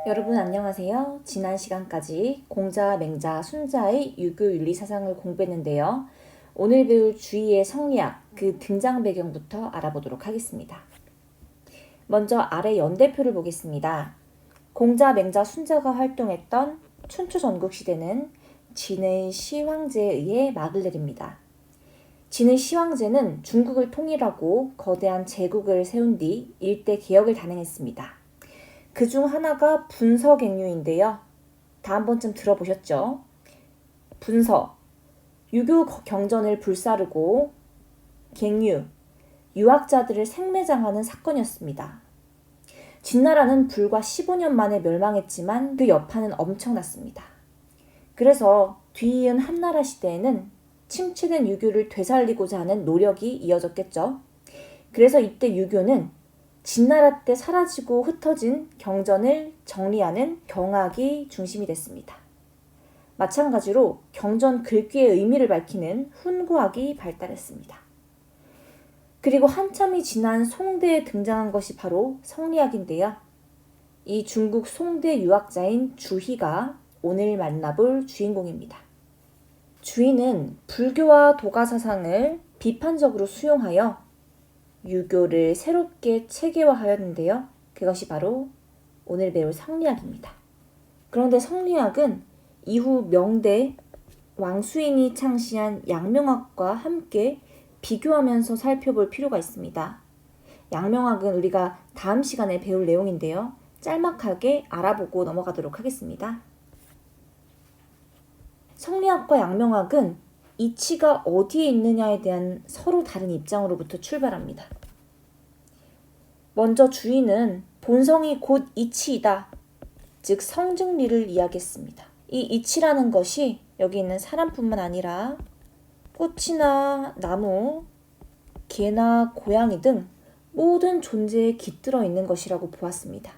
여러분 안녕하세요. 지난 시간까지 공자, 맹자, 순자의 유교 윤리 사상을 공부했는데요. 오늘 배울 주의의 성리학, 그 등장 배경부터 알아보도록 하겠습니다. 먼저 아래 연대표를 보겠습니다. 공자, 맹자, 순자가 활동했던 춘추 전국 시대는 진의 시황제에 의해 막을 내립니다. 진의 시황제는 중국을 통일하고 거대한 제국을 세운 뒤 일대 개혁을 단행했습니다. 그 중 하나가 분서갱류인데요. 다 한 번쯤 들어보셨죠? 분서, 유교 경전을 불사르고 갱류, 유학자들을 생매장하는 사건이었습니다. 진나라는 불과 15년 만에 멸망했지만 그 여파는 엄청났습니다. 그래서 뒤이은 한나라 시대에는 침체된 유교를 되살리고자 하는 노력이 이어졌겠죠. 그래서 이때 유교는 진나라 때 사라지고 흩어진 경전을 정리하는 경학이 중심이 됐습니다. 마찬가지로 경전 글귀의 의미를 밝히는 훈구학이 발달했습니다. 그리고 한참이 지난 송대에 등장한 것이 바로 성리학인데요. 이 중국 송대 유학자인 주희가 오늘 만나볼 주인공입니다. 주희는 불교와 도가 사상을 비판적으로 수용하여 유교를 새롭게 체계화하였는데요. 그것이 바로 오늘 배울 성리학입니다. 그런데 성리학은 이후 명대 왕수인이 창시한 양명학과 함께 비교하면서 살펴볼 필요가 있습니다. 양명학은 우리가 다음 시간에 배울 내용인데요. 짤막하게 알아보고 넘어가도록 하겠습니다. 성리학과 양명학은 이치가 어디에 있느냐에 대한 서로 다른 입장으로부터 출발합니다. 먼저 주인은 본성이 곧 이치이다, 즉 성증리를 이야기했습니다. 이 이치라는 것이 여기 있는 사람뿐만 아니라 꽃이나 나무, 개나 고양이 등 모든 존재에 깃들어 있는 것이라고 보았습니다.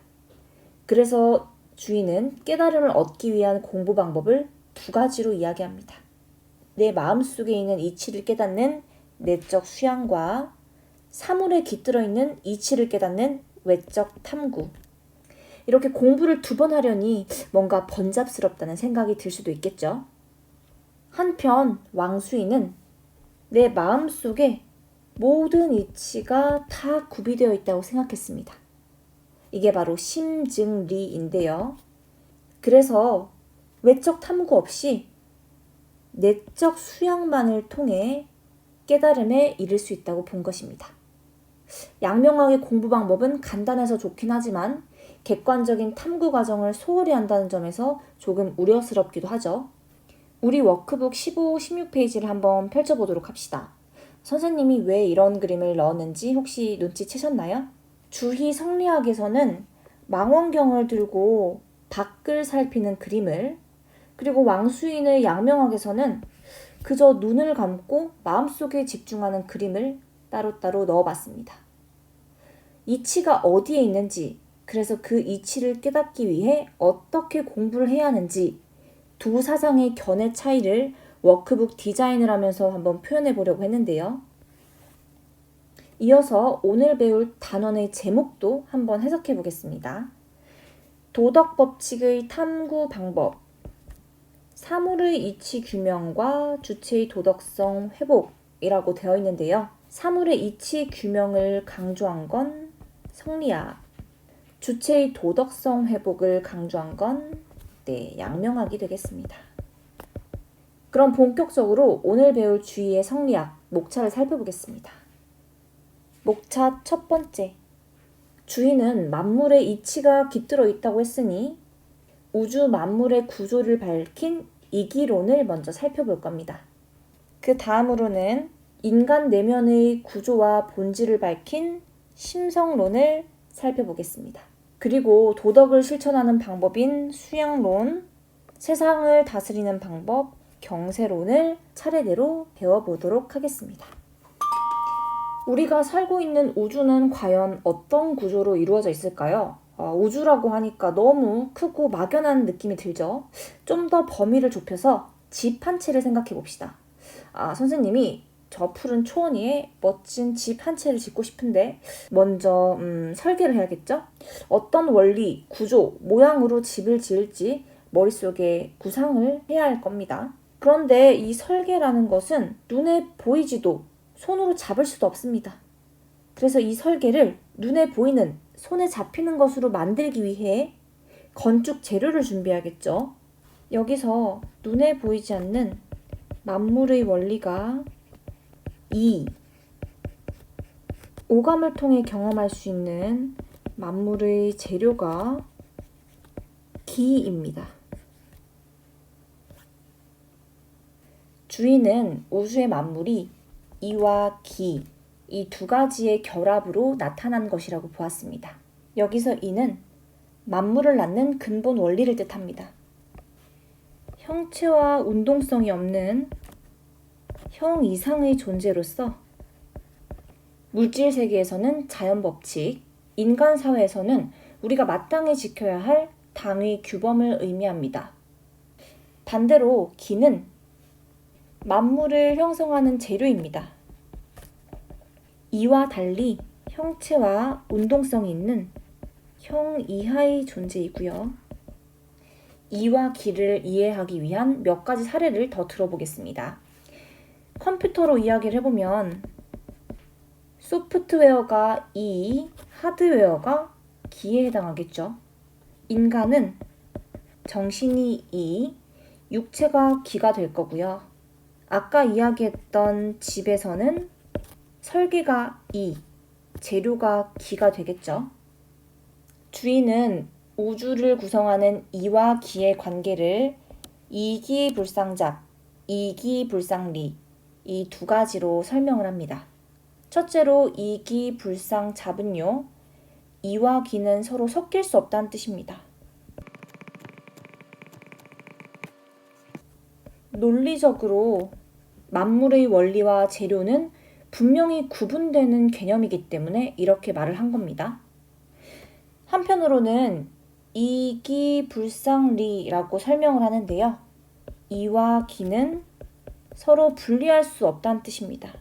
그래서 주인은 깨달음을 얻기 위한 공부 방법을 두 가지로 이야기합니다. 내 마음속에 있는 이치를 깨닫는 내적 수양과 사물에 깃들어 있는 이치를 깨닫는 외적 탐구. 이렇게 공부를 두 번 하려니 뭔가 번잡스럽다는 생각이 들 수도 있겠죠. 한편 왕수인은 내 마음속에 모든 이치가 다 구비되어 있다고 생각했습니다. 이게 바로 심증리인데요. 그래서 외적 탐구 없이 내적 수양만을 통해 깨달음에 이를 수 있다고 본 것입니다. 양명학의 공부 방법은 간단해서 좋긴 하지만 객관적인 탐구 과정을 소홀히 한다는 점에서 조금 우려스럽기도 하죠. 우리 워크북 15, 16페이지를 한번 펼쳐보도록 합시다. 선생님이 왜 이런 그림을 넣었는지 혹시 눈치채셨나요? 주희 성리학에서는 망원경을 들고 밖을 살피는 그림을, 그리고 왕수인의 양명학에서는 그저 눈을 감고 마음속에 집중하는 그림을 따로따로 넣어봤습니다. 이치가 어디에 있는지, 그래서 그 이치를 깨닫기 위해 어떻게 공부를 해야 하는지 두 사상의 견해 차이를 워크북 디자인을 하면서 한번 표현해 보려고 했는데요. 이어서 오늘 배울 단원의 제목도 한번 해석해 보겠습니다. 도덕법칙의 탐구 방법, 사물의 이치 규명과 주체의 도덕성 회복이라고 되어 있는데요. 사물의 이치 규명을 강조한 건 성리학, 주체의 도덕성 회복을 강조한 건 양명학이 되겠습니다. 그럼 본격적으로 오늘 배울 주의의 성리학, 목차를 살펴보겠습니다. 목차 첫 번째, 주의는 만물의 이치가 깃들어 있다고 했으니 우주 만물의 구조를 밝힌 이기론을 먼저 살펴볼 겁니다. 그 다음으로는 인간 내면의 구조와 본질을 밝힌 심성론을 살펴보겠습니다. 그리고 도덕을 실천하는 방법인 수양론, 세상을 다스리는 방법, 경세론을 차례대로 배워보도록 하겠습니다. 우리가 살고 있는 우주는 과연 어떤 구조로 이루어져 있을까요? 우주라고 하니까 너무 크고 막연한 느낌이 들죠? 좀 더 범위를 좁혀서 집 한 채를 생각해 봅시다. 선생님이 저 푸른 초원 위에 멋진 집 한 채를 짓고 싶은데 먼저 설계를 해야겠죠? 어떤 원리, 구조, 모양으로 집을 지을지 머릿속에 구상을 해야 할 겁니다. 그런데 이 설계라는 것은 눈에 보이지도 손으로 잡을 수도 없습니다. 그래서 이 설계를 눈에 보이는, 손에 잡히는 것으로 만들기 위해 건축 재료를 준비하겠죠. 여기서 눈에 보이지 않는 만물의 원리가 이, 오감을 통해 경험할 수 있는 만물의 재료가 기입니다. 주인은 우주의 만물이 이와 기, 이 두 가지의 결합으로 나타난 것이라고 보았습니다. 여기서 이는 만물을 낳는 근본 원리를 뜻합니다. 형체와 운동성이 없는 형 이상의 존재로서 물질 세계에서는 자연 법칙, 인간 사회에서는 우리가 마땅히 지켜야 할 당의 규범을 의미합니다. 반대로 기는 만물을 형성하는 재료입니다. 이와 달리 형체와 운동성이 있는 형 이하의 존재이고요. 이와 기를 이해하기 위한 몇 가지 사례를 더 들어보겠습니다. 컴퓨터로 이야기를 해보면 소프트웨어가 이, 하드웨어가 기에 해당하겠죠. 인간은 정신이 이, 육체가 기가 될 거고요. 아까 이야기했던 집에서는 설계가 이, 재료가 기가 되겠죠. 주인은 우주를 구성하는 이와 기의 관계를 이기불상잡, 이기불상리, 이 두 가지로 설명을 합니다. 첫째로 이기불상잡은요, 이와 기는 서로 섞일 수 없다는 뜻입니다. 논리적으로 만물의 원리와 재료는 분명히 구분되는 개념이기 때문에 이렇게 말을 한 겁니다. 한편으로는 이기불상리라고 설명을 하는데요. 이와 기는 서로 분리할 수 없다는 뜻입니다.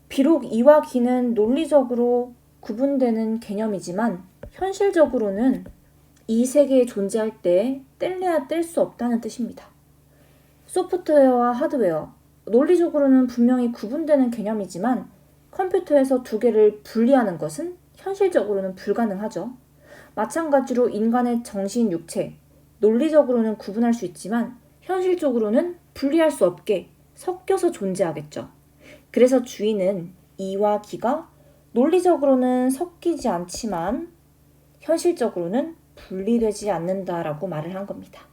비록 이와 기는 논리적으로 구분되는 개념이지만 현실적으로는 이 세계에 존재할 때 뗄래야 뗄 수 없다는 뜻입니다. 소프트웨어와 하드웨어, 논리적으로는 분명히 구분되는 개념이지만 컴퓨터에서 두 개를 분리하는 것은 현실적으로는 불가능하죠. 마찬가지로 인간의 정신, 육체, 논리적으로는 구분할 수 있지만 현실적으로는 분리할 수 없게 섞여서 존재하겠죠. 그래서 주인은 이와 기가 논리적으로는 섞이지 않지만 현실적으로는 분리되지 않는다라고 말을 한 겁니다.